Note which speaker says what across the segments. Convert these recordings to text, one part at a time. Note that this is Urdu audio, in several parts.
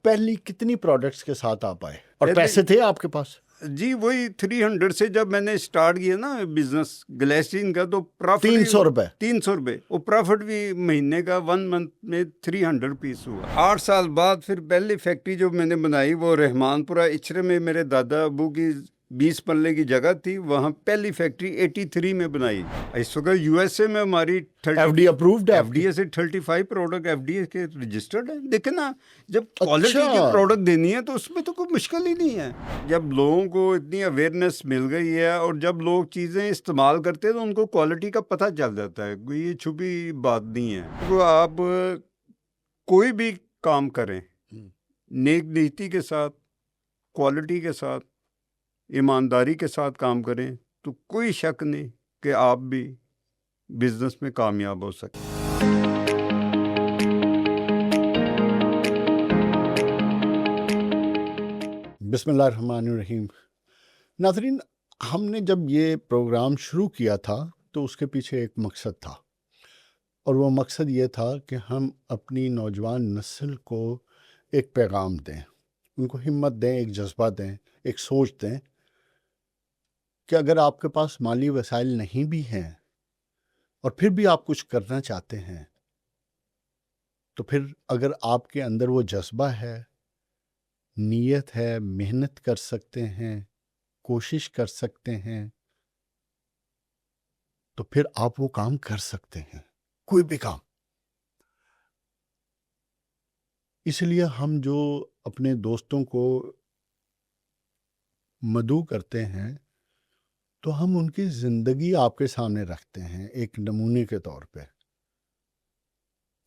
Speaker 1: پہلی کتنی پروڈکٹس کے ساتھ آپ آئے اور
Speaker 2: پہلے-
Speaker 1: پیسے تھے آپ کے پاس؟
Speaker 2: جی وہی 300 سے جب میں نے اسٹارٹ کیا نا بزنس گلیسرین کا، تو پرافٹ
Speaker 1: 300 روپے
Speaker 2: 300 روپے، اور پرافٹ بھی مہینے کا 1 منتھ میں 300 پیس ہوا۔ 8 سال بعد پھر پہلی فیکٹری جو میں نے بنائی وہ رحمان پورہ اچرے میں، میرے دادا ابو کی 20 پلے کی جگہ تھی، وہاں پہلی فیکٹری 83 میں بنائی۔ اس وقت یو ایس اے میں ہماری
Speaker 1: ایف ڈی اپرووڈ ہے؟
Speaker 2: ایف ڈی اے سے 35 پروڈکٹ ایف ڈی اے کے رجسٹرڈ ہیں۔ دیکھیں نا، جب کوالٹی
Speaker 1: اچھا۔
Speaker 2: کی پروڈکٹ دینی ہے تو اس میں تو کوئی مشکل ہی نہیں ہے۔ جب لوگوں کو اتنی اویئرنیس مل گئی ہے اور جب لوگ چیزیں استعمال کرتے ہیں تو ان کو کوالٹی کا پتہ چل جاتا ہے، کوئی یہ چھپی بات نہیں ہے۔ تو آپ کوئی بھی کام کریں نیک نیتی کے ساتھ، کوالٹی کے ساتھ، ایمانداری کے ساتھ کام کریں تو کوئی شک نہیں کہ آپ بھی بزنس میں کامیاب ہو سکیں۔
Speaker 1: بسم اللہ الرحمن الرحیم۔ ناظرین، ہم نے جب یہ پروگرام شروع کیا تھا تو اس کے پیچھے ایک مقصد تھا، اور وہ مقصد یہ تھا کہ ہم اپنی نوجوان نسل کو ایک پیغام دیں، ان کو ہمت دیں، ایک جذبہ دیں، ایک سوچ دیں کہ اگر آپ کے پاس مالی وسائل نہیں بھی ہیں اور پھر بھی آپ کچھ کرنا چاہتے ہیں، تو پھر اگر آپ کے اندر وہ جذبہ ہے، نیت ہے، محنت کر سکتے ہیں، کوشش کر سکتے ہیں، تو پھر آپ وہ کام کر سکتے ہیں، کوئی بھی کام۔ اس لیے ہم جو اپنے دوستوں کو مدعو کرتے ہیں تو ہم ان کی زندگی آپ کے سامنے رکھتے ہیں ایک نمونے کے طور پہ،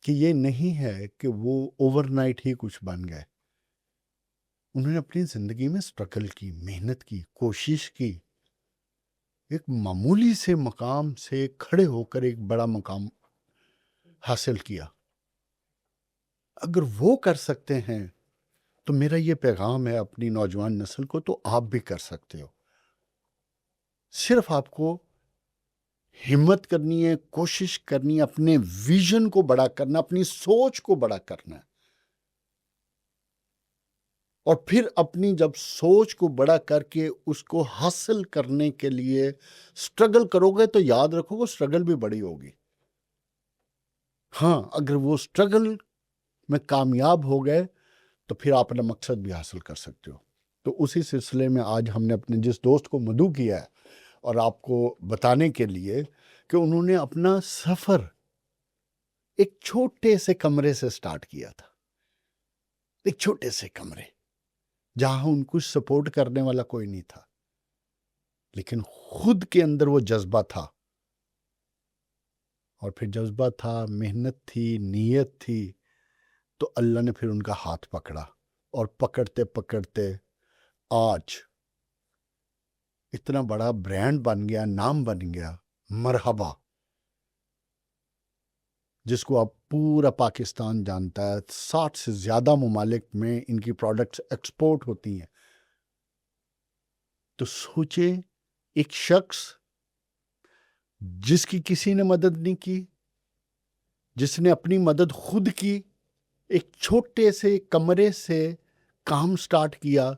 Speaker 1: کہ یہ نہیں ہے کہ وہ اوور نائٹ ہی کچھ بن گئے۔ انہوں نے اپنی زندگی میں سٹرگل کی، محنت کی، کوشش کی، ایک معمولی سے مقام سے کھڑے ہو کر ایک بڑا مقام حاصل کیا۔ اگر وہ کر سکتے ہیں تو میرا یہ پیغام ہے اپنی نوجوان نسل کو، تو آپ بھی کر سکتے ہو۔ صرف آپ کو ہمت کرنی ہے، کوشش کرنی ہے، اپنے ویژن کو بڑا کرنا، اپنی سوچ کو بڑا کرنا ہے، اور پھر اپنی جب سوچ کو بڑا کر کے اس کو حاصل کرنے کے لیے سٹرگل کرو گے تو یاد رکھو وہ سٹرگل بھی بڑی ہوگی۔ ہاں، اگر وہ سٹرگل میں کامیاب ہو گئے تو پھر آپ اپنا مقصد بھی حاصل کر سکتے ہو۔ تو اسی سلسلے میں آج ہم نے اپنے جس دوست کو مدعو کیا ہے، اور آپ کو بتانے کے لیے کہ انہوں نے اپنا سفر ایک چھوٹے سے کمرے سے سٹارٹ کیا تھا، ایک چھوٹے سے کمرے جہاں ان کو سپورٹ کرنے والا کوئی نہیں تھا، لیکن خود کے اندر وہ جذبہ تھا، اور پھر جذبہ تھا، محنت تھی، نیت تھی، تو اللہ نے پھر ان کا ہاتھ پکڑا، اور پکڑتے پکڑتے آج اتنا بڑا برانڈ بن گیا، نام بن گیا مرحبا، جس کو اب پورا پاکستان جانتا ہے۔ 60 سے زیادہ ممالک میں ان کی پروڈکٹس ایکسپورٹ ہوتی ہیں۔ تو سوچے، ایک شخص جس کی کسی نے مدد نہیں کی، جس نے اپنی مدد خود کی، ایک چھوٹے سے کمرے سے کام سٹارٹ کیا،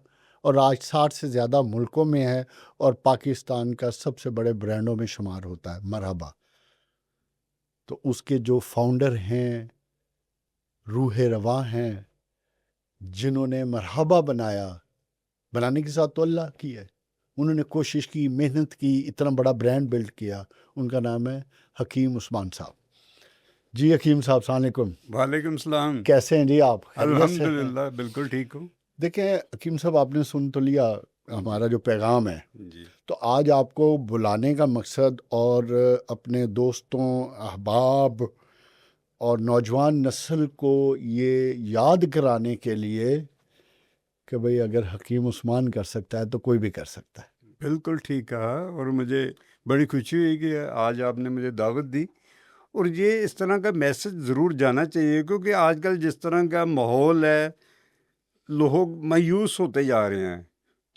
Speaker 1: اور آج 60 سے زیادہ ملکوں میں ہے، اور پاکستان کا سب سے بڑے برانڈوں میں شمار ہوتا ہے مرحبا۔ تو اس کے جو فاؤنڈر ہیں، روح رواں ہیں، جنہوں نے مرحبا بنانے کے ساتھ تو اللہ کی ہے، انہوں نے کوشش کی، محنت کی، اتنا بڑا برانڈ بلڈ کیا، ان کا نام ہے حکیم عثمان صاحب۔ جی حکیم صاحب، السلام علیکم۔
Speaker 2: وعلیکم السلام۔
Speaker 1: کیسے ہیں جی آپ؟ خیریت سے ہیں؟
Speaker 2: الحمدللہ بالکل ٹھیک ہوں۔
Speaker 1: دیکھیں حکیم صاحب، آپ نے سن تو لیا ہمارا جو پیغام ہے،
Speaker 2: جی
Speaker 1: تو آج آپ کو بلانے کا مقصد اور اپنے دوستوں، احباب اور نوجوان نسل کو یہ یاد کرانے کے لیے کہ بھئی اگر حکیم عثمان کر سکتا ہے تو کوئی بھی کر سکتا ہے۔
Speaker 2: بالکل ٹھیک کہا، اور مجھے بڑی خوشی ہوئی کہ آج آپ نے مجھے دعوت دی، اور یہ اس طرح کا میسج ضرور جانا چاہیے، کیونکہ آج کل جس طرح کا ماحول ہے لوگ مایوس ہوتے جا رہے ہیں،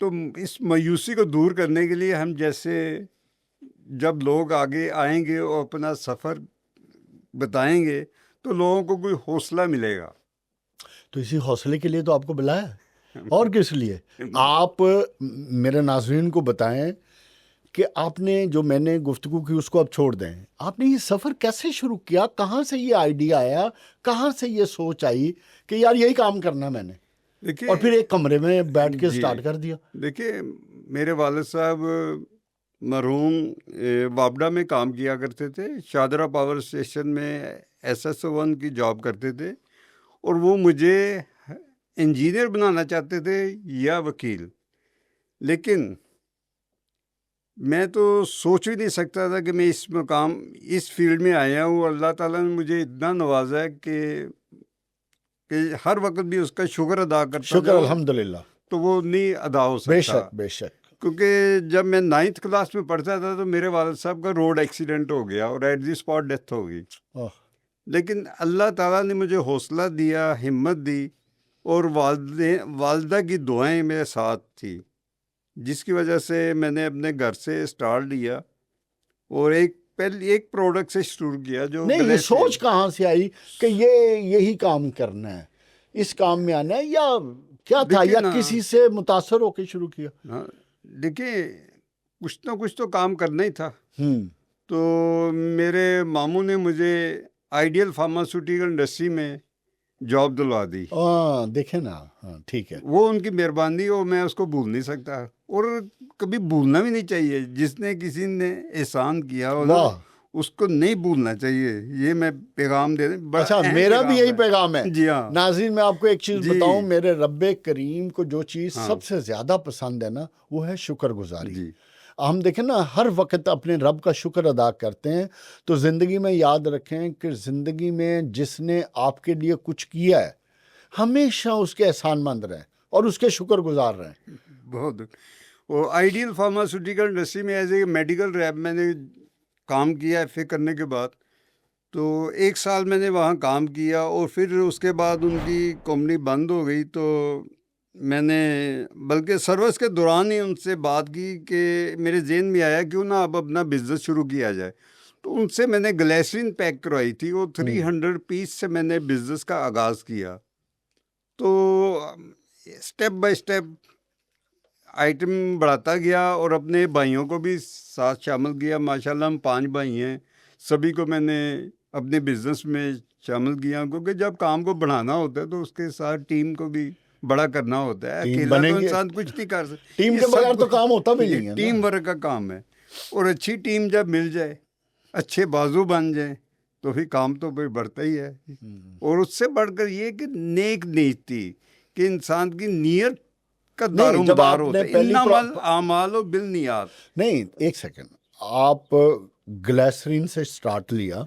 Speaker 2: تو اس مایوسی کو دور کرنے کے لیے ہم جیسے جب لوگ آگے آئیں گے اور اپنا سفر بتائیں گے تو لوگوں کو کوئی حوصلہ ملے گا۔
Speaker 1: تو تو اسی حوصلے کے لیے تو آپ کو بلایا ہے، اور کس لیے؟ آپ میرے ناظرین کو بتائیں کہ آپ نے جو میں نے گفتگو کی اس کو اب چھوڑ دیں، آپ نے یہ سفر کیسے شروع کیا؟ کہاں سے یہ آئیڈیا آیا؟ کہاں سے یہ سوچ آئی کہ یار یہی کام کرنا میں نے،
Speaker 2: دیکھیے
Speaker 1: اور پھر ایک کمرے میں بیٹھ کے
Speaker 2: جی
Speaker 1: سٹارٹ کر دیا؟
Speaker 2: دیکھیے میرے والد صاحب مرحوم وابڈا میں کام کیا کرتے تھے، شادرہ پاور اسٹیشن میں SS1 کی جاب کرتے تھے، اور وہ مجھے انجینئر بنانا چاہتے تھے یا وکیل، لیکن میں تو سوچ بھی نہیں سکتا تھا کہ میں اس فیلڈ میں آیا ہوں۔ اللہ تعالیٰ نے مجھے اتنا نوازا ہے کہ ہر وقت بھی اس کا شکر ادا کرتا
Speaker 1: شکر
Speaker 2: جاؤں
Speaker 1: الحمدللہ،
Speaker 2: تو وہ نہیں ادا ہو
Speaker 1: بے
Speaker 2: سکتا۔
Speaker 1: شک بے شک۔
Speaker 2: کیونکہ جب میں 9th کلاس میں پڑھتا تھا تو میرے والد صاحب کا روڈ ایکسیڈنٹ ہو گیا اور ایٹ دی اسپاٹ ڈیتھ ہو گئی، لیکن اللہ تعالیٰ نے مجھے حوصلہ دیا، ہمت دی، اور والدہ کی دعائیں میرے ساتھ تھی، جس کی وجہ سے میں نے اپنے گھر سے اسٹارٹ لیا اور ایک پروڈکٹ سے شروع کیا جو
Speaker 1: نہیں، یہ سوچ کہاں سے آئی کہ یہی کام کرنا ہے، اس کام میں آنا ہے، یا کیا تھا، یا کسی سے متاثر ہو کے شروع کیا؟
Speaker 2: دیکھیے کچھ نہ کچھ تو کام کرنا ہی تھا۔ تو میرے ماموں نے مجھے آئیڈیل فارماسیوٹیکل انڈسٹری میں جاب دلوا دی۔
Speaker 1: دیکھیں نا، ٹھیک ہے،
Speaker 2: وہ ان کی مہربانی، اور میں اس کو بھول نہیں سکتا، اور کبھی بھولنا بھی نہیں چاہیے۔ جس نے کسی نے احسان کیا ہو نا، اس کو نہیں بھولنا چاہیے، یہ میں پیغام دے دیں۔
Speaker 1: اچھا، میرا بھی یہی پیغام ہے۔
Speaker 2: جی ہاں
Speaker 1: ناظرین، میں آپ کو ایک چیز بتاؤں، میرے رب کریم کو جو چیز سب سے زیادہ پسند ہے نا، وہ ہے شکر گزاری۔ ہم دیکھیں نا، ہر وقت اپنے رب کا شکر ادا کرتے ہیں، تو زندگی میں یاد رکھیں کہ زندگی میں جس نے آپ کے لیے کچھ کیا ہے، ہمیشہ اس کے احسان مند رہیں اور اس کے شکر گزار رہیں۔
Speaker 2: بہت وہ آئیڈیل فارماسیوٹیکل انڈسٹری میں ایز اے میڈیکل ریپ میں نے کام کیا FA کرنے کے بعد، تو 1 سال میں نے وہاں کام کیا، اور پھر اس کے بعد ان کی کمپنی بند ہو گئی، تو میں نے بلکہ سروس کے دوران ہی ان سے بات کی کہ میرے ذہن میں آیا کیوں نہ اب اپنا بزنس شروع کیا جائے۔ تو ان سے میں نے گلیسرین پیک کروائی تھی، وہ 300 پیس سے میں نے بزنس کا آغاز کیا۔ تو اسٹیپ بائی اسٹیپ آئٹم بڑھاتا گیا، اور اپنے بھائیوں کو بھی ساتھ شامل کیا۔ ماشاءاللہ ہم 5 بھائی ہیں، سبھی کو میں نے اپنے بزنس میں شامل کیا، کیونکہ جب کام کو بڑھانا ہوتا ہے تو اس کے ساتھ ٹیم کو بھی بڑا کرنا ہوتا ہے۔ اکیلا تو انسان کچھ نہیں کر سکتا،
Speaker 1: ٹیم کے بغیر تو کام ہوتا بھی نہیں ہے،
Speaker 2: ٹیم ورک کا کام ہے۔ اور اچھی ٹیم جب مل جائے، اچھے بازو بن جائیں، تو پھر کام تو پھر بڑھتا ہی ہے۔ اور اس سے بڑھ کر یہ کہ نیک نیتی، کہ انسان کی نیت کا دار و مدار ہوتا ہے، انما الاعمال بالنیات۔
Speaker 1: نہیں، ایک سیکنڈ، آپ گلیسرین سے سٹارٹ لیا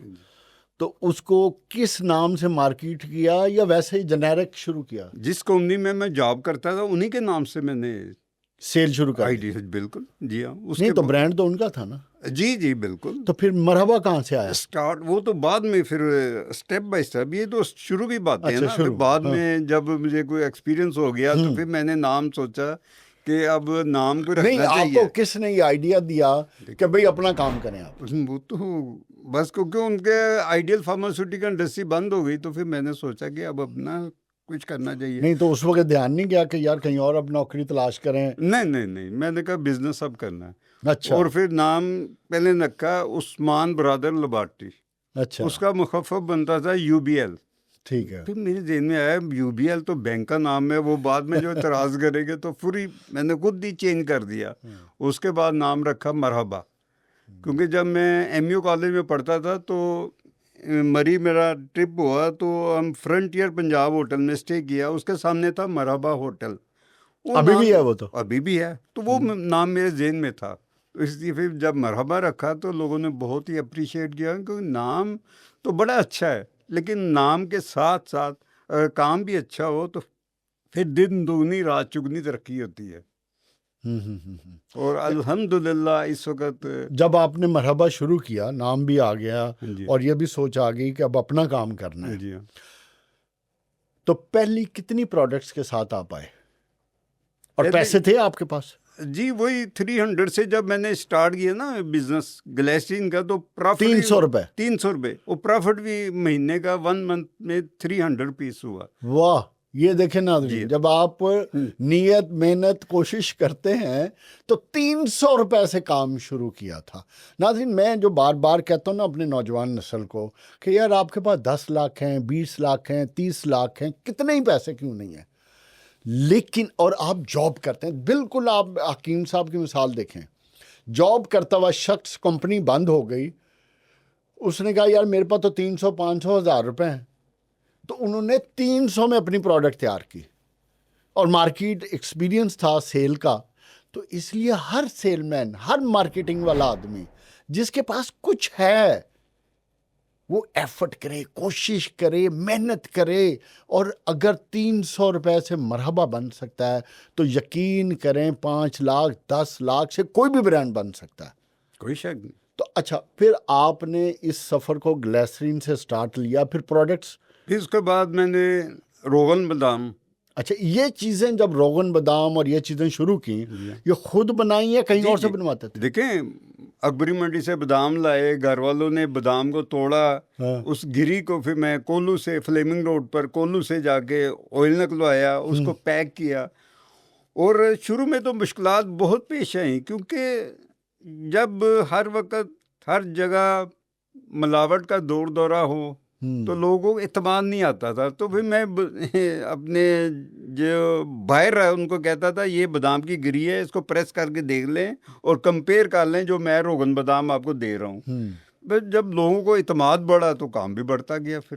Speaker 1: تو اس کو کس نام سے مارکیٹ کیا، یا ویسے ہی جنیرک شروع کیا؟
Speaker 2: جس کمپنی میں میں جاب کرتا تھا انہی کے نام سے میں نے
Speaker 1: سیل شروع کر
Speaker 2: دی۔ بالکل، جی ہاں۔
Speaker 1: نہیں تو برانڈ تو ان کا تھا نا؟
Speaker 2: جی بالکل۔
Speaker 1: تو پھر مرحبا کہاں سے آیا؟
Speaker 2: اسٹارٹ وہ تو بعد میں، پھر اسٹیپ بائی اسٹیپ، یہ تو شروع کی باتیں ہیں نا۔ پھر بعد میں جب مجھے کوئی ایکسپیرینس ہو گیا تو پھر میں نے نام سوچا کہ اب نام کو رکھنا چاہیے۔
Speaker 1: آپ کو کس نے یہ آئیڈیا دیا کہ بھئی اپنا کام کریں آپ؟
Speaker 2: وہ تو بس کیونکہ ان کے آئیڈیل فارماسیوٹیکل انڈسٹری بند ہو گئی، تو پھر میں نے سوچا کہ اب اپنا کچھ کرنا چاہیے۔
Speaker 1: نہیں تو اس وقت دھیان نہیں گیا کہ یار کہیں اور اب نوکری تلاش کریں؟
Speaker 2: نہیں، میں نے کہا بزنس اب کرنا ہے۔
Speaker 1: اچھا۔
Speaker 2: اور پھر نام پہلے رکھا عثمان برادر لیبارٹری۔
Speaker 1: اچھا۔
Speaker 2: اس کا مخفف بنتا تھا UBL۔
Speaker 1: ٹھیک ہے۔
Speaker 2: پھر میرے ذہن میں آیا UBL تو بینک کا نام ہے، وہ بعد میں جو اعتراض کریں گے، تو پوری میں نے خود ہی چینج کر دیا۔ اس کے بعد نام رکھا مرحبا، کیونکہ جب میں MU کالج میں پڑھتا تھا تو مری میرا ٹرپ ہوا، تو ہم فرنٹیئر پنجاب ہوٹل میں اسٹے کیا، اس کے سامنے تھا مرحبا ہوٹل۔
Speaker 1: ابھی بھی ہے وہ؟ تو
Speaker 2: ابھی بھی ہے، تو وہ نام میرے ذہن میں تھا، اس لیے پھر جب مرحبا رکھا تو لوگوں نے بہت ہی اپریشیٹ کیا، کیونکہ نام تو بڑا اچھا ہے، لیکن نام کے ساتھ ساتھ اگر کام بھی اچھا ہو تو پھر دن دگنی رات چگنی ترقی ہوتی ہے۔ اور الحمدللہ اس وقت
Speaker 1: جب آپ نے مرحبا شروع کیا، نام بھی آ گیا اور یہ بھی سوچ آ گئی کہ اب اپنا کام کرنا ہے،
Speaker 2: جی ہاں،
Speaker 1: تو پہلی کتنی پروڈکٹس کے ساتھ آپ آئے اور پیسے تھے آپ کے پاس؟
Speaker 2: جی وہی 300 سے جب میں نے سٹارٹ کیا نا بزنس گلیسرین کا، تو پرافٹ
Speaker 1: 300 روپے
Speaker 2: 300 روپے، اور پرافٹ بھی مہینے کا 1 منتھ میں 300 پیس ہوا۔
Speaker 1: واہ! یہ دیکھیں ناظرین، جب آپ نیت محنت کوشش کرتے ہیں تو 300 روپے سے کام شروع کیا تھا۔ ناظرین، میں جو بار بار کہتا ہوں نا اپنے نوجوان نسل کو کہ یار آپ کے پاس 10 لاکھ ہیں، 20 لاکھ ہیں، 30 لاکھ ہیں، کتنے ہی پیسے کیوں نہیں ہیں، لیکن اور آپ جاب کرتے ہیں، بالکل آپ حکیم صاحب کی مثال دیکھیں، جاب کرتا ہوا شخص، کمپنی بند ہو گئی، اس نے کہا یار میرے پاس تو 300 500 ہزار روپے ہیں، تو انہوں نے 300 میں اپنی پروڈکٹ تیار کی اور مارکیٹ ایکسپیرینس تھا سیل کا۔ تو اس لیے ہر سیل مین، ہر مارکیٹنگ والا آدمی جس کے پاس کچھ ہے وہ ایفرٹ کرے، کوشش کرے، محنت کرے، اور اگر 300 روپے سے مرحبا بن سکتا ہے تو یقین کریں 5 لاکھ 10 لاکھ سے کوئی بھی برانڈ بن سکتا ہے،
Speaker 2: کوئی شک نہیں۔
Speaker 1: تو اچھا، پھر آپ نے اس سفر کو گلیسرین سے سٹارٹ لیا، پھر پروڈکٹس،
Speaker 2: پھر اس کے بعد میں نے روغن بادام،
Speaker 1: اچھا یہ چیزیں جب روغن بادام اور یہ چیزیں شروع کی، یہ خود بنائی یا کہیں اور سے بنواتے تھے؟
Speaker 2: دیکھیں اکبری منڈی سے بادام لائے، گھر والوں نے بادام کو توڑا، اس گری کو پھر میں کولو سے، فلیمنگ روڈ پر کولو سے جا کے آئل نکلوایا، اس کو پیک کیا، اور شروع میں تو مشکلات بہت پیش آئیں، کیونکہ جب ہر وقت ہر جگہ ملاوٹ کا دور دورہ ہو تو لوگوں کو اعتماد نہیں آتا تھا، تو پھر میں اپنے جو بائر ہے ان کو کہتا تھا یہ بادام کی گری ہے، اس کو پریس کر کے دیکھ لیں اور کمپیئر کر لیں جو میں روغن بادام آپ کو دے رہا ہوں۔ بس جب لوگوں کو اعتماد بڑھا تو کام بھی بڑھتا گیا۔ پھر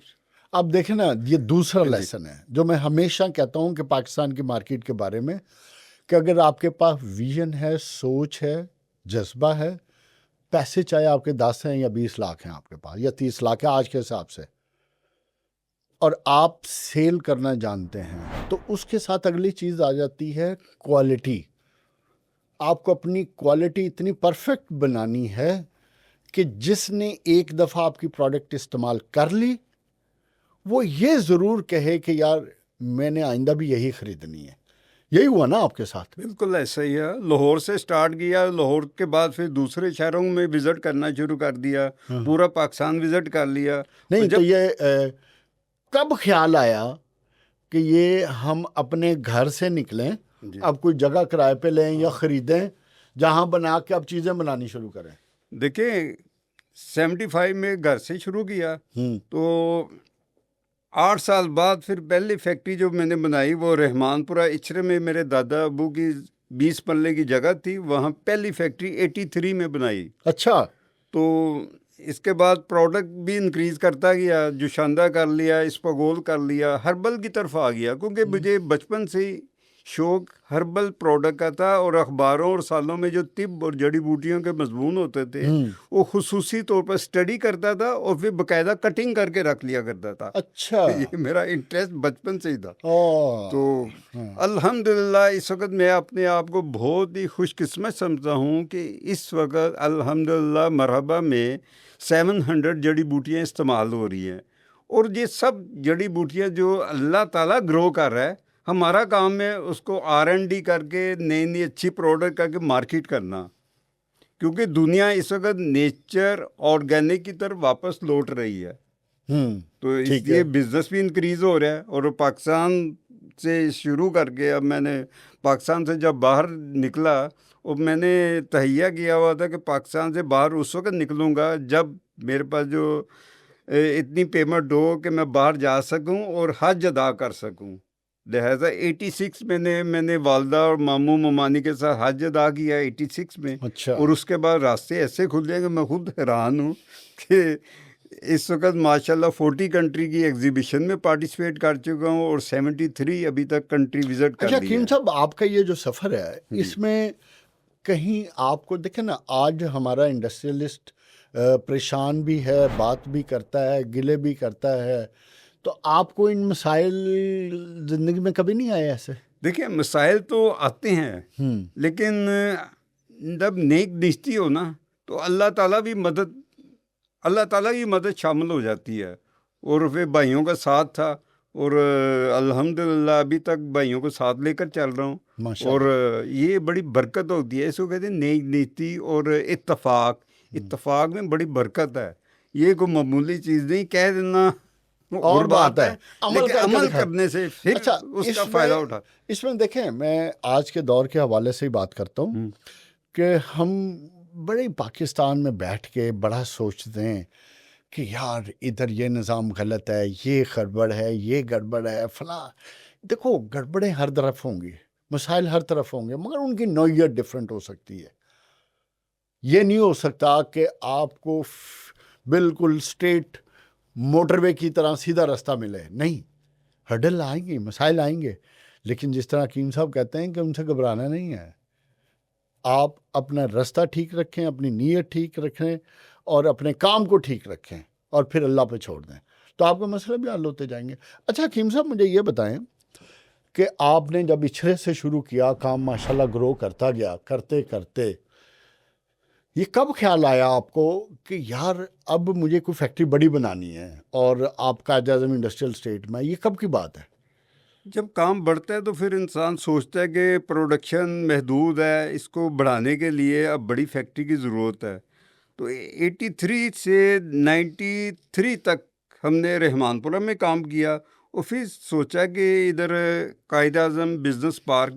Speaker 1: اب دیکھیں نا، یہ دوسرا لیسن ہے جو میں ہمیشہ کہتا ہوں کہ پاکستان کی مارکیٹ کے بارے میں، کہ اگر آپ کے پاس ویژن ہے، سوچ ہے، جذبہ ہے، پیسے چاہے آپ کے 10 ہیں یا 20 لاکھ ہیں آپ کے پاس یا 30 لاکھ ہے آج کے حساب سے، اور آپ سیل کرنا جانتے ہیں، تو اس کے ساتھ اگلی چیز آ جاتی ہے کوالٹی۔ آپ کو اپنی کوالٹی اتنی پرفیکٹ بنانی ہے کہ جس نے ایک دفعہ آپ کی پروڈکٹ استعمال کر لی وہ یہ ضرور کہے کہ یار میں نے آئندہ بھی یہی خریدنی ہے۔ یہی ہوا نا آپ کے ساتھ؟
Speaker 2: بالکل ایسا ہی ہے، لاہور سے سٹارٹ کیا، لاہور کے بعد پھر دوسرے شہروں میں وزٹ کرنا شروع کر دیا، پورا پاکستان وزٹ کر لیا۔
Speaker 1: نہیں تو یہ کب خیال آیا کہ یہ ہم اپنے گھر سے نکلیں، اب کوئی جگہ کرائے پہ لیں یا خریدیں جہاں بنا کے اب چیزیں بنانی شروع کریں؟
Speaker 2: دیکھیں 75 میں گھر سے شروع کیا، تو 8 سال بعد پھر پہلی فیکٹری جو میں نے بنائی وہ رحمان پورہ اچرے میں، میرے دادا ابو کی 20 پلے کی جگہ تھی، وہاں پہلی فیکٹری 83 میں بنائی۔
Speaker 1: اچھا،
Speaker 2: تو اس کے بعد پروڈکٹ بھی انکریز کرتا گیا، جوشاندہ کر لیا، اسپغول کر لیا، ہربل کی طرف آ گیا، کیونکہ مجھے بچپن سے ہی شوق ہربل پروڈکٹ کا تھا، اور اخباروں اور سالوں میں جو طب اور جڑی بوٹیوں کے مضمون ہوتے تھے وہ خصوصی طور پر اسٹڈی کرتا تھا اور پھر باقاعدہ کٹنگ کر کے رکھ لیا کرتا تھا۔
Speaker 1: اچھا،
Speaker 2: یہ میرا انٹرسٹ بچپن سے ہی تھا۔
Speaker 1: اوہ،
Speaker 2: تو الحمدللہ اس وقت میں اپنے آپ کو بہت ہی خوش قسمت سمجھتا ہوں کہ اس وقت الحمدللہ مرحبا میں 700 جڑی بوٹیاں استعمال ہو رہی ہیں، اور یہ سب جڑی بوٹیاں جو اللہ تعالیٰ گرو کر رہا ہے، ہمارا کام ہے اس کو R&D کر کے نئی نئی اچھی پروڈکٹ کر کے مارکیٹ کرنا، کیونکہ دنیا اس وقت نیچر آرگینک کی طرف واپس لوٹ رہی ہے، تو اس لیے بزنس بھی انکریز ہو رہا ہے۔ اور پاکستان سے شروع کر کے اب میں نے پاکستان سے جب باہر نکلا، اور میں نے تہیہ کیا ہوا تھا کہ پاکستان سے باہر اس وقت نکلوں گا جب میرے پاس جو اتنی پیمنٹ ہو کہ میں باہر جا سکوں اور حج ادا کر سکوں۔ لہٰذا 86 میں نے والدہ اور ماموں ممانی کے ساتھ حج ادا کیا 86 میں، اور اس کے بعد راستے ایسے کھلے کہ میں خود حیران ہوں کہ اس وقت ماشاءاللہ 40 کنٹری کی ایگزیبیشن میں پارٹیسپیٹ کر چکا ہوں، اور 73 ابھی تک کنٹری وزٹ کر لی ہے۔
Speaker 1: اچھا حکیم صاحب، آپ کا یہ جو سفر ہے اس میں کہیں آپ کو دیکھیں نا، آج ہمارا انڈسٹریلسٹ پریشان بھی ہے، بات بھی کرتا ہے، گلے بھی کرتا ہے، تو آپ کو ان مسائل زندگی میں کبھی نہیں آئے ایسے؟
Speaker 2: دیکھیں مسائل تو آتے ہیں، لیکن جب نیک نیستی ہو نا تو اللہ تعالیٰ کی مدد شامل ہو جاتی ہے، اور پھر بھائیوں کا ساتھ تھا، اور الحمدللہ ابھی تک بھائیوں کو ساتھ لے کر چل رہا ہوں، اور یہ بڑی برکت ہوتی ہے، اس کو کہتے ہیں نیک نیتی اور اتفاق میں بڑی برکت ہے، یہ کوئی معمولی چیز نہیں، کہہ دینا
Speaker 1: اور بات ہے عمل
Speaker 2: لیکن
Speaker 1: کر کے
Speaker 2: عمل
Speaker 1: دکھا۔
Speaker 2: کرنے سے پھر
Speaker 1: اچھا
Speaker 2: اس کا فائدہ اٹھا۔
Speaker 1: اس میں دیکھیں، میں آج کے دور کے حوالے سے ہی بات کرتا ہوں کہ ہم بڑے پاکستان میں بیٹھ کے بڑا سوچتے ہیں کہ یار ادھر یہ نظام غلط ہے، یہ گڑبڑ ہے، یہ گڑبڑ ہے، فلاں۔ دیکھو گڑبڑیں ہر طرف ہوں گی، مسائل ہر طرف ہوں گے، مگر ان کی نوعیت ڈیفرنٹ ہو سکتی ہے۔ یہ نہیں ہو سکتا کہ آپ کو بالکل اسٹریٹ موٹر وے کی طرح سیدھا راستہ ملے، نہیں، ہرڈل آئیں گے، مسائل آئیں گے، لیکن جس طرح حکیم صاحب کہتے ہیں کہ ان سے گھبرانا نہیں ہے۔ آپ اپنا راستہ ٹھیک رکھیں، اپنی نیت ٹھیک رکھیں اور اپنے کام کو ٹھیک رکھیں اور پھر اللہ پہ چھوڑ دیں، تو آپ کے مسئلے بھی حل ہوتے جائیں گے۔ اچھا حکیم صاحب مجھے یہ بتائیں کہ آپ نے جب اچھلے سے شروع کیا، کام ماشاءاللہ گرو کرتا گیا، کرتے کرتے یہ کب خیال آیا آپ کو کہ یار اب مجھے کوئی فیکٹری بڑی بنانی ہے اور آپ قائد اعظم انڈسٹریل اسٹیٹ میں، یہ کب کی بات ہے؟
Speaker 2: جب کام بڑھتا ہے تو پھر انسان سوچتا ہے کہ پروڈکشن محدود ہے، اس کو بڑھانے کے لیے اب بڑی فیکٹری کی ضرورت ہے۔ تو 83 سے 93 تک ہم نے رحمان پورہ میں کام کیا، اور پھر سوچا کہ ادھر Quaid Azam business park,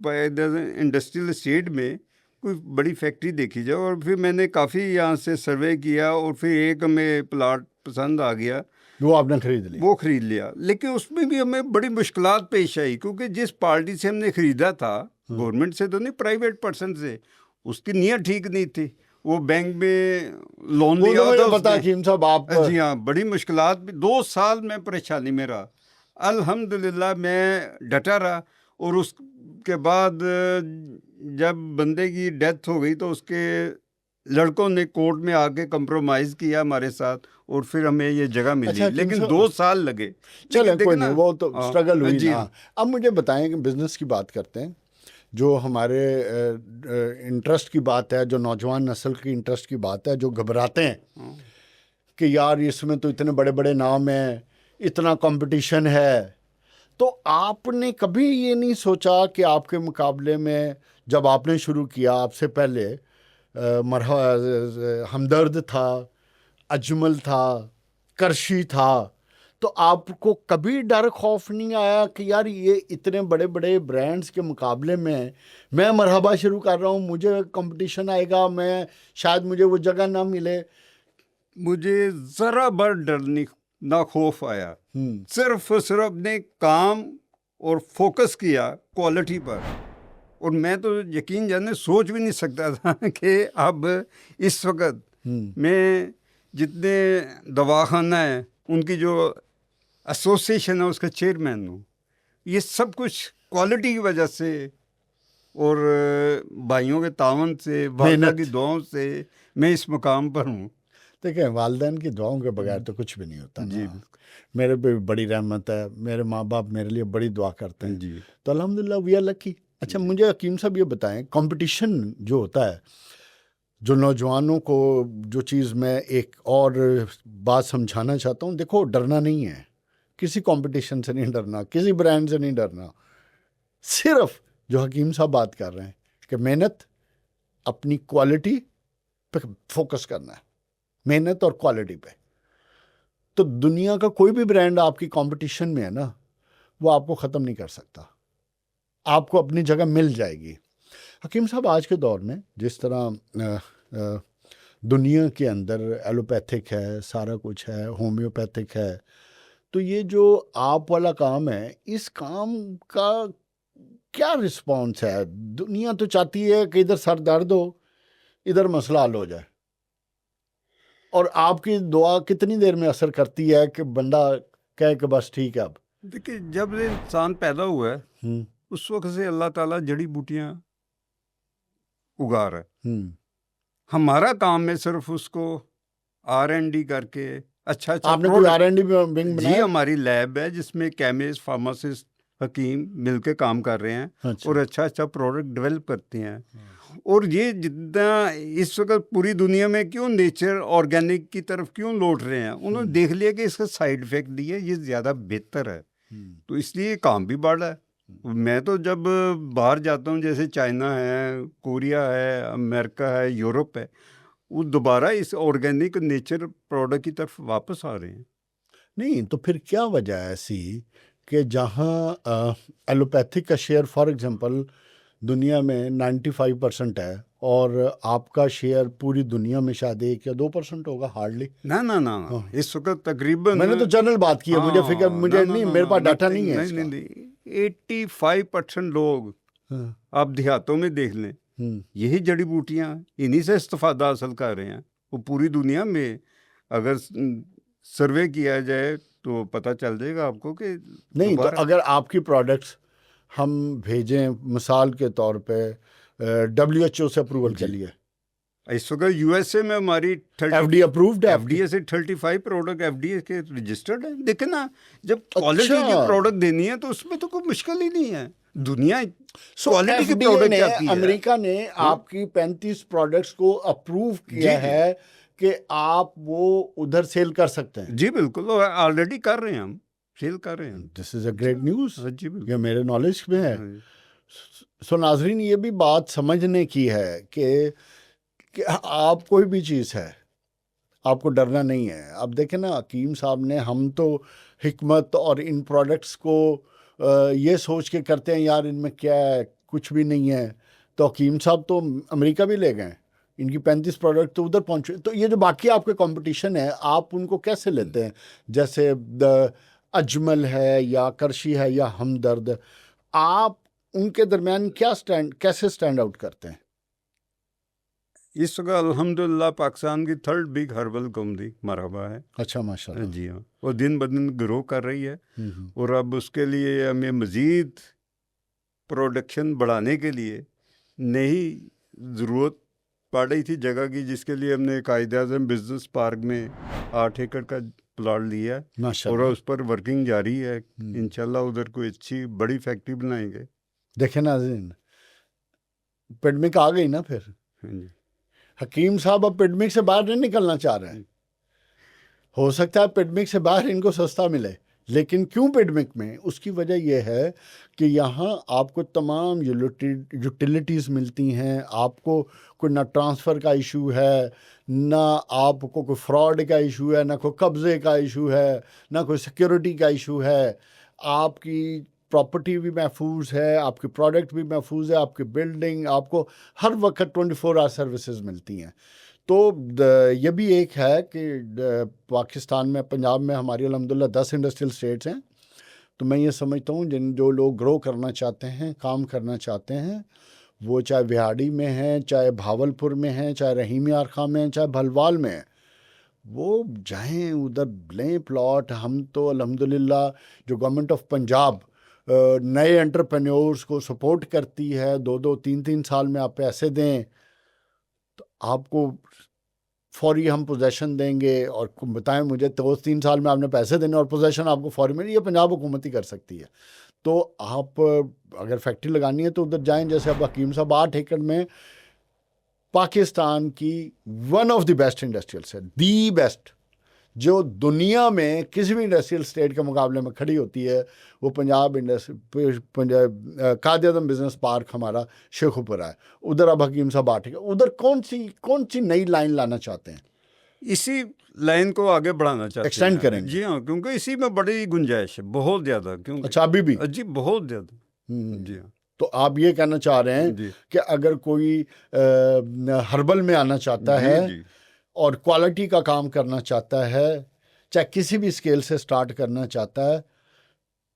Speaker 2: Quaid Azam industrial estate میں کوئی بڑی فیکٹری دیکھی جائے، اور پھر میں نے کافی یہاں سے سروے کیا، اور پھر ایک ہمیں پلاٹ پسند آ گیا،
Speaker 1: وہ آپ نے خرید لی؟
Speaker 2: وہ خرید لیا۔ لیکن اس میں بھی ہمیں بڑی مشکلات پیش آئی، کیونکہ جس پارٹی سے ہم نے خریدا تھا، گورنمنٹ سے تو نہیں، پرائیویٹ پرسن سے، اس کی نیت ٹھیک نہیں تھی۔ وہ بینک میں لون
Speaker 1: وہ
Speaker 2: لیا
Speaker 1: تو مجھے
Speaker 2: ہوتا
Speaker 1: پتا حکیم صاحب، آپ
Speaker 2: جی ہاں، بڑی مشکلات بھی، 2 سال میں پریشانی میں رہا۔ الحمدللہ میں ڈٹا رہا، اور اس کے بعد جب بندے کی ڈیتھ ہو گئی تو اس کے لڑکوں نے کورٹ میں آ کے کمپرومائز کیا ہمارے ساتھ، اور پھر ہمیں یہ جگہ ملی،
Speaker 1: اچھا حکیم
Speaker 2: لیکن
Speaker 1: صاحب،
Speaker 2: 2 سال لگے۔
Speaker 1: چلیں کوئی نہیں، وہ تو
Speaker 2: ہاں،
Speaker 1: سٹرگل ہوئی
Speaker 2: جی
Speaker 1: نا۔
Speaker 2: ہاں۔
Speaker 1: اب مجھے بتائیں کہ بزنس کی بات کرتے ہیں، جو ہمارے انٹرسٹ کی بات ہے، جو نوجوان نسل کی انٹرسٹ کی بات ہے، جو گھبراتے ہیں کہ یار اس میں تو اتنے بڑے بڑے نام ہیں، اتنا کمپٹیشن ہے، تو آپ نے کبھی یہ نہیں سوچا کہ آپ کے مقابلے میں جب آپ نے شروع کیا، آپ سے پہلے ہمدرد تھا، اجمل تھا، کرشی تھا، تو آپ کو کبھی ڈر خوف نہیں آیا کہ یار یہ اتنے بڑے بڑے برانڈز کے مقابلے میں مرحبا شروع کر رہا ہوں، مجھے کمپٹیشن آئے گا، میں شاید مجھے وہ جگہ نہ ملے؟
Speaker 2: مجھے ذرا بر ڈر نہیں، نہ خوف آیا، صرف اپنے کام اور فوکس کیا کوالٹی پر۔ اور میں تو یقین جانے سوچ بھی نہیں سکتا تھا کہ اب اس وقت میں جتنے دواخانہ ہیں ان کی جو ایسوسیشن ہے اس کا چیئرمین ہوں۔ یہ سب کچھ کوالٹی کی وجہ سے اور بھائیوں کے تعاون سے، والدہ کی دعاؤں سے میں اس مقام پر ہوں۔
Speaker 1: دیکھیں، والدین کی دعاؤں کے بغیر تو کچھ بھی نہیں ہوتا
Speaker 2: جی،
Speaker 1: نا۔ میرے پہ بڑی رحمت ہے، میرے ماں باپ میرے لیے بڑی دعا کرتے ہیں،
Speaker 2: جی،
Speaker 1: تو الحمدللہ وی آر لکی۔ اچھا مجھے حکیم صاحب یہ بتائیں، کمپٹیشن جو ہوتا ہے، جو نوجوانوں کو جو چیز میں ایک اور بات سمجھانا چاہتا ہوں، دیکھو ڈرنا نہیں ہے، کسی کمپٹیشن سے نہیں ڈرنا، کسی برانڈ سے نہیں ڈرنا، صرف جو حکیم صاحب بات کر رہے ہیں کہ محنت، اپنی کوالٹی پہ فوکس کرنا ہے، محنت اور کوالٹی پہ، تو دنیا کا کوئی بھی برانڈ آپ کی کمپٹیشن میں ہے نا، وہ آپ کو ختم نہیں کر سکتا، آپ کو اپنی جگہ مل جائے گی۔ حکیم صاحب آج کے دور میں جس طرح دنیا کے اندر ایلوپیتھک ہے، سارا کچھ ہے، ہومیوپیتھک ہے، تو یہ جو آپ والا کام ہے، اس کام کا کیا رسپانس ہے؟ دنیا تو چاہتی ہے کہ ادھر سر درد ہو، ادھر مسئلہ حل ہو جائے، اور آپ کی دعا کتنی دیر میں اثر کرتی ہے کہ بندہ کہے کہ بس ٹھیک ہے اب؟
Speaker 2: دیکھیے، جب انسان پیدا ہوا ہے اس وقت سے اللہ تعالیٰ جڑی بوٹیاں اگا رہا ہے۔ ہمارا کام ہے صرف اس کو R&D کر کے اچھا
Speaker 1: آپ نے کوئی R&D ونگ
Speaker 2: جی،
Speaker 1: بنایا؟
Speaker 2: ہماری لیب ہے جس میں کیمسٹ، فارماسسٹ، حکیم مل کے کام کر رہے ہیں، اور اچھا پروڈکٹ ڈیولپ کرتے ہیں۔ اور یہ جتنا اس وقت پوری دنیا میں کیوں نیچر آرگینک کی طرف کیوں لوٹ رہے ہیں، انہوں نے دیکھ لیا کہ اس کا سائیڈ افیکٹ نہیں ہے، یہ زیادہ بہتر ہے، تو اس لیے کام بھی بڑھ رہا ہے۔ میں تو جب باہر جاتا ہوں، جیسے چائنا ہے، کوریا ہے، امریکہ ہے، یورپ ہے، وہ دوبارہ اس آرگینک نیچر پروڈکٹ کی طرف واپس آ رہے ہیں۔
Speaker 1: نہیں تو پھر کیا وجہ ہے ایسی کہ جہاں ایلوپیتھک کا شیئر فار ایگزامپل دنیا میں 95% ہے اور آپ کا شیئر پوری دنیا میں شاید 1 یا 2% ہوگا ہارڈلی.
Speaker 2: نہ اس وقت تقریباً
Speaker 1: میں نے تو جنرل بات کی ہے, مجھے فکر مجھے نہیں, میرے پاس ڈاٹا نہیں ہے اس کا.
Speaker 2: نہیں 85% لوگ
Speaker 1: ہاں.
Speaker 2: آپ دیہاتوں میں دیکھ لیں, یہی جڑی بوٹیاں انہی سے استفادہ حاصل کر رہے ہیں. وہ پوری دنیا میں اگر سروے کیا جائے تو پتہ چل جائے گا آپ کو کہ
Speaker 1: نہیں تو اگر آپ کی پروڈکٹس ہم بھیجیں مثال کے طور پہ WHO سے اپروول کے لیے,
Speaker 2: اس وقت USA میں ہماری
Speaker 1: FD اپرووڈ ہے,
Speaker 2: FDA سے 35 پروڈکٹ FDA کے رجسٹرڈ ہیں. دیکھیں نا, جب کوالٹی کی پروڈکٹ دینی ہے تو اس میں تو کوئی مشکل ہی نہیں ہے. دنیا کوالٹی کی پروڈکٹ چاہتی ہے.
Speaker 1: امریکہ نے آپ کی 35 پروڈکٹس کو اپروو کیا ہے کہ آپ وہ ادھر سیل کر سکتے ہیں.
Speaker 2: جی بالکل, آلریڈی کر رہے ہیں, ہم سیل کر رہے ہیں.
Speaker 1: دس از اے گریٹ نیوز.
Speaker 2: جی بالکل,
Speaker 1: یہ میرے نالج میں ہے. سو ناظرین, یہ بھی بات سمجھنے کی ہے کہ آپ کوئی بھی چیز ہے, آپ کو ڈرنا نہیں ہے. اب دیکھیں نا, حکیم صاحب نے, ہم تو حکمت اور ان پروڈکٹس کو یہ سوچ کے کرتے ہیں یار ان میں کیا ہے, کچھ بھی نہیں ہے. تو حکیم صاحب تو امریکہ بھی لے گئے, ان کی 35 پروڈکٹ تو ادھر پہنچے. تو یہ جو باقی آپ کے کمپٹیشن ہے, آپ ان کو کیسے لیتے ہیں؟ جیسے اجمل ہے یا کرشی ہے یا ہمدرد, آپ ان کے درمیان کیسے سٹینڈ آؤٹ کرتے ہیں؟
Speaker 2: اس وقت الحمدللہ پاکستان کی 3rd بگ ہربل کمپنی مرحبا ہے.
Speaker 1: اچھا ماشاء اللہ.
Speaker 2: جی ہاں, وہ دن بدن گرو کر رہی ہے. اور اب اس کے لیے ہمیں مزید پروڈکشن بڑھانے کے لیے نئی ضرورت پڑ رہی تھی جگہ کی, جس کے لیے ہم نے قائد اعظم بزنس پارک میں 8 ایکڑ کا پلاٹ لیا ہے اور اس پر ورکنگ جاری ہے. انشاءاللہ ادھر کوئی اچھی بڑی فیکٹری بنائیں گے.
Speaker 1: دیکھیں ناظرین, پیڈمک آ گئی نا پھر.
Speaker 2: جی
Speaker 1: حکیم صاحب اب پیڈمک سے باہر نہیں نکلنا چاہ رہے ہیں. ہو سکتا ہے پیڈمک سے باہر ان کو سستا ملے, لیکن کیوں پیڈمک میں؟ اس کی وجہ یہ ہے کہ یہاں آپ کو تمام یوٹیلیٹیز ملتی ہیں. آپ کو کوئی نہ ٹرانسفر کا ایشو ہے, نہ آپ کو کوئی فراڈ کا ایشو ہے, نہ کوئی قبضے کا ایشو ہے, نہ کوئی سیکیورٹی کا ایشو ہے. آپ کی پراپرٹی بھی محفوظ ہے, آپ کی پروڈکٹ بھی محفوظ ہے, آپ کی بلڈنگ, آپ کو ہر وقت 24 آور سروسز ملتی ہیں. تو یہ بھی ایک ہے کہ پاکستان میں, پنجاب میں ہماری الحمدللہ 10 انڈسٹریل اسٹیٹس ہیں. تو میں یہ سمجھتا ہوں جو لوگ گرو کرنا چاہتے ہیں, کام کرنا چاہتے ہیں, وہ چاہے وہاڑی میں ہیں, چاہے بھاولپور میں ہیں, چاہے رحیم یار خاں میں ہیں, چاہے بھلوال میں ہیں, وہ جائیں ادھر لیں پلاٹ. ہم تو الحمدللہ جو گورنمنٹ آف پنجاب نئے انٹرپرینیورز کو سپورٹ کرتی ہے, 2-2, 3-3 سال میں آپ پیسے دیں تو آپ کو فوری ہم پوزیشن دیں گے, اور بتائیں مجھے 2-3 سال میں آپ نے پیسے دینے اور پوزیشن آپ کو فوری ملے. یہ پنجاب حکومت ہی کر سکتی ہے. تو آپ اگر فیکٹری لگانی ہے تو ادھر جائیں. جیسے اب حکیم صاحب 8 ایکڑ میں پاکستان کی ون آف دی بیسٹ انڈسٹریلس ہے, دی بیسٹ, جو دنیا میں کسی بھی انڈسٹریل اسٹیٹ کے مقابلے میں کھڑی ہوتی ہے, وہ پنجاب قائد اعظم بزنس پارک ہمارا شیخوپورہ ہے. ادھر اب حکیم صاحب 8 ایکڑ, ادھر کون سی نئی لائن لانا چاہتے ہیں؟
Speaker 2: اسی لائن کو آگے بڑھانا چاہتے ہیں,
Speaker 1: ایکسٹینڈ کریں گے.
Speaker 2: جی ہاں, کیونکہ اسی میں بڑی گنجائش ہے, بہت زیادہ.
Speaker 1: اچھا, ابھی بھی؟
Speaker 2: جی بہت زیادہ. جی ہاں.
Speaker 1: تو آپ یہ کہنا چاہ رہے ہیں کہ اگر کوئی ہربل میں آنا چاہتا ہے اور کوالٹی کا کام کرنا چاہتا ہے, چاہے کسی بھی اسکیل سے سٹارٹ کرنا چاہتا ہے,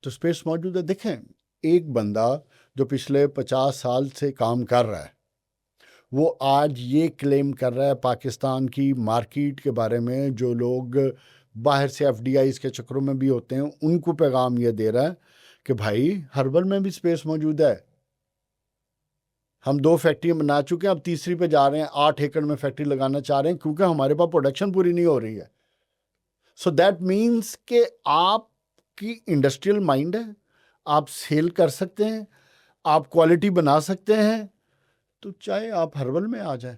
Speaker 1: تو اسپیس موجود ہے. دیکھیں, ایک بندہ جو پچھلے 50 سال سے کام کر رہا ہے, وہ آج یہ کلیم کر رہا ہے پاکستان کی مارکیٹ کے بارے میں. جو لوگ باہر سے FDIs کے چکروں میں بھی ہوتے ہیں, ان کو پیغام یہ دے رہا ہے کہ بھائی ہربل میں بھی اسپیس موجود ہے. ہم 2 فیکٹریاں بنا چکے ہیں, اب تیسری پہ جا رہے ہیں, 8 ایکڑ میں فیکٹری لگانا چاہ رہے ہیں, کیونکہ ہمارے پاس پروڈکشن پوری نہیں ہو رہی ہے. سو دیٹ مینس کہ آپ کی انڈسٹریل مائنڈ ہے, آپ سیل کر سکتے ہیں, آپ کوالٹی بنا سکتے ہیں, تو چاہے آپ ہربل میں آ جائیں.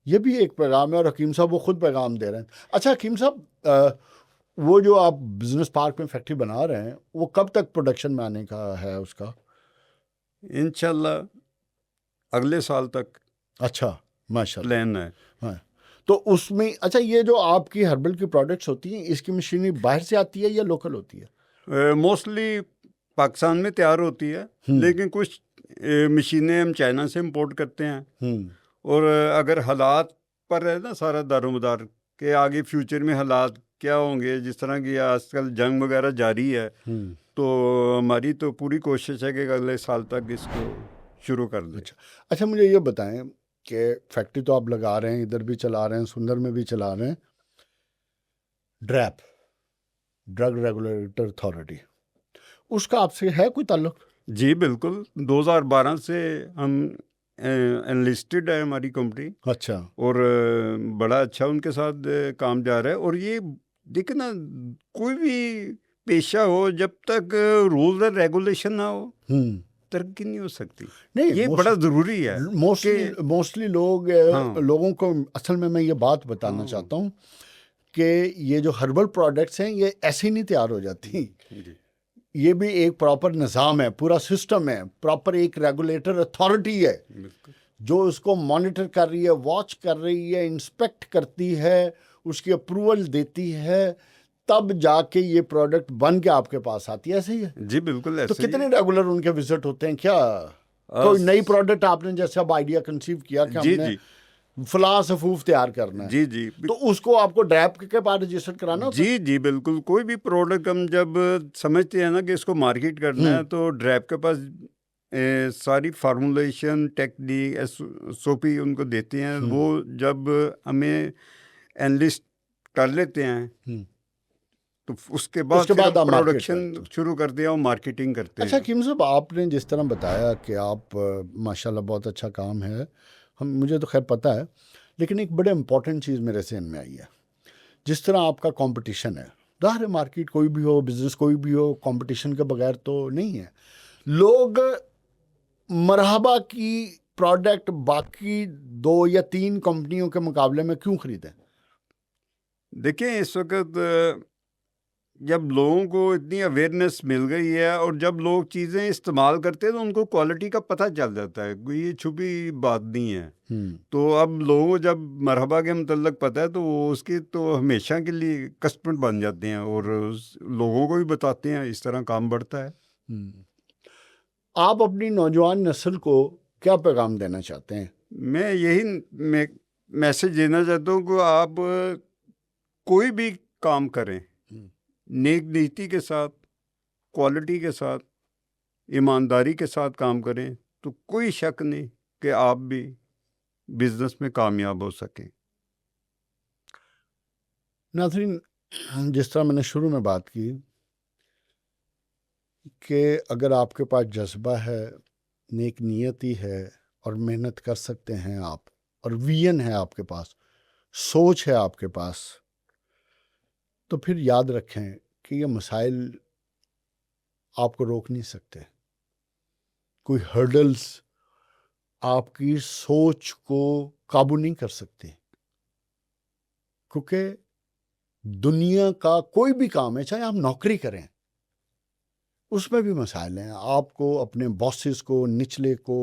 Speaker 1: یہ بھی ایک پیغام ہے, اور حکیم صاحب وہ خود پیغام دے رہے ہیں. اچھا حکیم صاحب, وہ جو آپ بزنس پارک میں فیکٹری بنا رہے ہیں, وہ کب تک پروڈکشن میں آنے کا ہے اس کا؟
Speaker 2: انشاءاللہ اگلے سال تک.
Speaker 1: اچھا ماشاء اللہ
Speaker 2: پلان ہے.
Speaker 1: ہاں, تو اس میں اچھا یہ جو آپ کی ہربل کی پروڈکٹس ہوتی ہیں اس کی مشینری باہر سے آتی ہے یا لوکل ہوتی ہے؟
Speaker 2: موسٹلی پاکستان میں تیار ہوتی ہے، لیکن کچھ مشینیں ہم چائنا سے امپورٹ کرتے ہیں، اور اگر حالات پر ہے نا سارا دار و مدار کہ آگے فیوچر میں حالات کیا ہوں گے، جس طرح کی آج کل جنگ وغیرہ جاری ہے، تو ہماری تو پوری کوشش ہے کہ اگلے سال تک اس کو شروع کر دیں۔
Speaker 1: اچھا مجھے یہ بتائیں کہ فیکٹری تو آپ لگا رہے ہیں، ادھر بھی چلا رہے ہیں، سندر میں بھی چلا رہے ہیں، ڈریپ ڈرگ ریگولیٹر اتھارٹی، اس کا آپ سے ہے کوئی تعلق؟
Speaker 2: جی بالکل، 2012 سے ہم انلسٹڈ ہے ہماری کمپنی،
Speaker 1: اچھا،
Speaker 2: اور بڑا اچھا ان کے ساتھ کام جا رہا ہے۔ اور یہ دیکھیں نا، کوئی بھی پیشہ ہو جب تک رولز اینڈ ریگولیشن نہ ہو ترقی نہیں ہو سکتی۔
Speaker 1: نہیں
Speaker 2: یہ بڑا ضروری ہے
Speaker 1: موسٹلی لوگوں کو اصل میں یہ بات بتانا چاہتا ہوں کہ یہ جو ہربل پروڈکٹس ہیں یہ ایسے نہیں تیار ہو جاتی، یہ بھی ایک پراپر نظام ہے، پورا سسٹم ہے، پراپر ایک ریگولیٹر اتھارٹی ہے جو اس کو مانیٹر کر رہی ہے، واچ کر رہی ہے، انسپیکٹ کرتی ہے، اس کی اپروول دیتی ہے، تب جا کے یہ پروڈکٹ بن کے آپ کے پاس آتی ہے۔ ایسے ہی ہے؟
Speaker 2: جی بالکل
Speaker 1: تو
Speaker 2: ایسے
Speaker 1: کتنے ریگولر ان کے وزٹ ہوتے ہیں؟ کیا کوئی نئی پروڈکٹ آپ نے جیسے اب آئیڈیا کنسیو کیا کہ ہم نے فلاں سفوف تیار کرنا ہے،
Speaker 2: جی
Speaker 1: تو اس کو آپ کو ڈریپ کے بعد رجسٹر کرانا ہوتا ہے؟
Speaker 2: جی بالکل، کوئی بھی پروڈکٹ ہم جب سمجھتے ہیں نا کہ اس کو مارکیٹ کرنا ہے، تو ڈریپ کے پاس ساری فارمولیشن ٹیکنیک SOP ان کو دیتے ہیں۔ وہ جب ہمیں انلسٹ کر لیتے ہیں تو اس کے بعد پروڈکشن شروع کرتے ہیں اور مارکیٹنگ کرتے ہیں۔
Speaker 1: اچھا حکیم صاحب، آپ نے جس طرح بتایا کہ آپ ماشاءاللہ بہت اچھا کام ہے، مجھے تو خیر پتہ ہے، لیکن ایک بڑے امپورٹنٹ چیز میرے ذہن میں آئی ہے، جس طرح آپ کا کمپٹیشن ہے، ظاہر ہے مارکیٹ کوئی بھی ہو، بزنس کوئی بھی ہو، کمپٹیشن کے بغیر تو نہیں ہے۔ لوگ مرحبا کی پروڈکٹ باقی 2 یا 3 کمپنیوں کے مقابلے میں کیوں خریدیں؟
Speaker 2: دیکھیں اس وقت جب لوگوں کو اتنی اویئرنیس مل گئی ہے، اور جب لوگ چیزیں استعمال کرتے ہیں تو ان کو کوالٹی کا پتہ چل جاتا ہے، کوئی یہ چھپی بات نہیں ہے۔ تو اب لوگوں کو جب مرحبا کے متعلق پتہ ہے تو وہ اس کی تو ہمیشہ کے لیے کسٹمر بن جاتے ہیں، اور لوگوں کو بھی بتاتے ہیں، اس طرح کام بڑھتا ہے۔
Speaker 1: آپ اپنی نوجوان نسل کو کیا پیغام دینا چاہتے ہیں؟
Speaker 2: میں یہی میسج دینا چاہتا ہوں کہ آپ کوئی بھی کام کریں، نیک نیتی کے ساتھ، کوالٹی کے ساتھ، ایمانداری کے ساتھ کام کریں، تو کوئی شک نہیں کہ آپ بھی بزنس میں کامیاب ہو سکیں۔
Speaker 1: ناظرین، جس طرح میں نے شروع میں بات کی کہ اگر آپ کے پاس جذبہ ہے، نیک نیتی ہے اور محنت کر سکتے ہیں آپ، اور ویژن ہے آپ کے پاس، سوچ ہے آپ کے پاس، تو پھر یاد رکھیں کہ یہ مسائل آپ کو روک نہیں سکتے، کوئی ہرڈلز آپ کی سوچ کو قابو نہیں کر سکتے، کیونکہ دنیا کا کوئی بھی کام ہے، چاہے آپ نوکری کریں، اس میں بھی مسائل ہیں۔ آپ کو اپنے باسز کو، نچلے کو،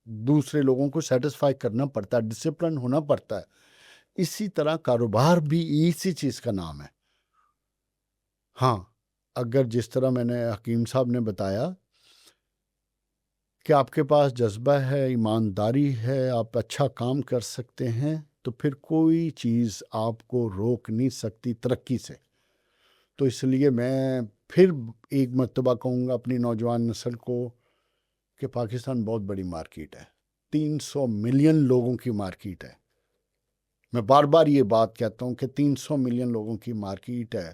Speaker 1: دوسرے لوگوں کو سیٹسفائی کرنا پڑتا ہے، ڈسپلن ہونا پڑتا ہے۔ اسی طرح کاروبار بھی اسی چیز کا نام ہے۔ ہاں، اگر جس طرح میں نے حکیم صاحب نے بتایا کہ آپ کے پاس جذبہ ہے، ایمانداری ہے، آپ اچھا کام کر سکتے ہیں، تو پھر کوئی چیز آپ کو روک نہیں سکتی ترقی سے۔ تو اس لیے میں پھر ایک مرتبہ کہوں گا اپنی نوجوان نسل کو کہ پاکستان بہت بڑی مارکیٹ ہے، 300 ملین لوگوں کی مارکیٹ ہے۔ میں بار بار یہ بات کہتا ہوں کہ 300 ملین لوگوں کی مارکیٹ ہے،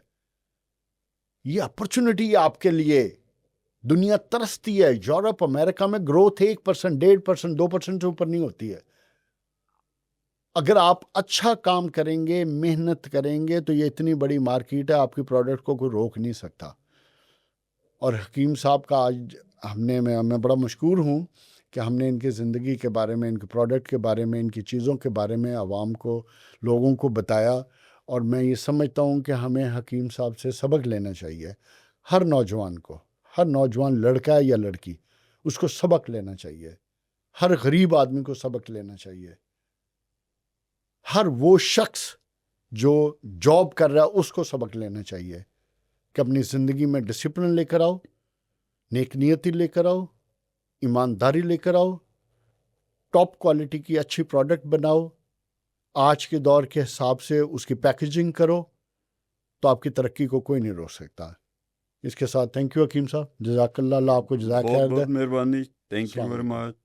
Speaker 1: یہ اپرچونٹی آپ کے لیے۔ دنیا ترستی ہے، یورپ امریکہ میں گروتھ 1%، 1.5%، 2% سے اوپر نہیں ہوتی ہے۔ اگر آپ اچھا کام کریں گے، محنت کریں گے، تو یہ اتنی بڑی مارکیٹ ہے، آپ کی پروڈکٹ کو کوئی روک نہیں سکتا۔ اور حکیم صاحب کا آج میں بڑا مشکور ہوں کہ ہم نے ان کی زندگی کے بارے میں، ان کے پروڈکٹ کے بارے میں، ان کی چیزوں کے بارے میں عوام کو، لوگوں کو بتایا۔ اور میں یہ سمجھتا ہوں کہ ہمیں حکیم صاحب سے سبق لینا چاہیے، ہر نوجوان کو، ہر نوجوان لڑکا یا لڑکی، اس کو سبق لینا چاہیے، ہر غریب آدمی کو سبق لینا چاہیے ہر وہ شخص جو جاب کر رہا ہے اس کو سبق لینا چاہیے کہ اپنی زندگی میں ڈسپلن لے کر آؤ، نیک نیتی لے کر آؤ، ایمانداری لے کر آؤ، ٹاپ کوالٹی کی اچھی پروڈکٹ بناؤ، آج کے دور کے حساب سے اس کی پیکیجنگ کرو، تو آپ کی ترقی کو کوئی نہیں روک سکتا۔ اس کے ساتھ تھینک یو حکیم صاحب، جزاک اللہ، اللہ آپ کو جزاک
Speaker 2: بہت
Speaker 1: خیر دے۔
Speaker 2: بہت مہربانی، تھینک یو
Speaker 1: السلام
Speaker 2: ویری
Speaker 1: علیکم۔
Speaker 2: مچ۔